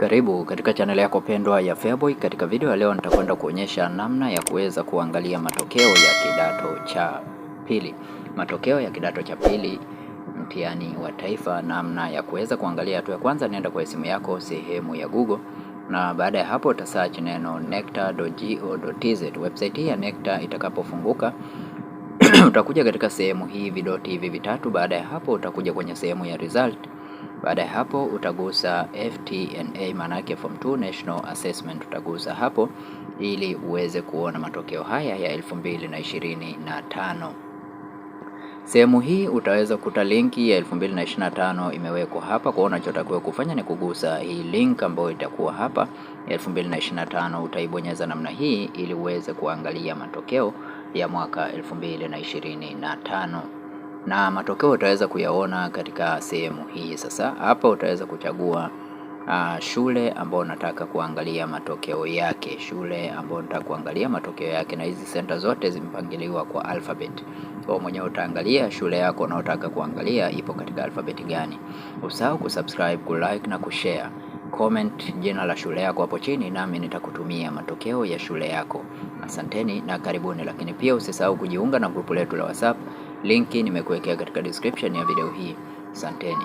Karibu katika channel yako pendwa ya Feaboy. Katika video ya leo nitakwenda kuonyesha namna ya kuweza kuangalia matokeo ya kidato cha pili. Matokeo ya kidato cha pili mtihani wa taifa, namna ya kuweza kuangalia. Hatua ya kwanza, nenda kwa simu yako sehemu ya Google, na baada ya hapo uta search neno necta.go.tz. Website hii ya Necta itakapofunguka utakuja katika sehemu hii vidoti hivi vitatu. Baada ya hapo utakuja kwenye sehemu ya result. Baada ya hapo utagusa FTNA, maana yake Form 2 National Assessment. Utagusa hapo ili uweze kuona matokeo haya ya 2025. Sehemu hii utaweza kukuta linki ya 2025 imewekwa hapa. Kwa unachotakiwa kufanya ni kugusa hii link ambayo itakuwa hapa ya 2025. Utaibonyeza namna hii ili uweze kuangalia matokeo ya mwaka 2025. Na matokeo utaweza kuyaona katika sehemu hii. Sasa hapa utaweza kuchagua shule ambayo unataka kuangalia matokeo yake, na hizi center zote zimepangiliwa kwa alphabet. Kwa mwenyewe utaangalia shule yako unayotaka kuangalia ipo katika alphabet gani. Usahau kusubscribe, kulike na kushare. Comment jina la shule yako hapo chini, nami nitakutumia matokeo ya shule yako. Asanteni na karibuni, lakini pia usisahau kujiunga na grupu letu la WhatsApp. Linki nimekuwekea katika description ya video hii. Asanteni.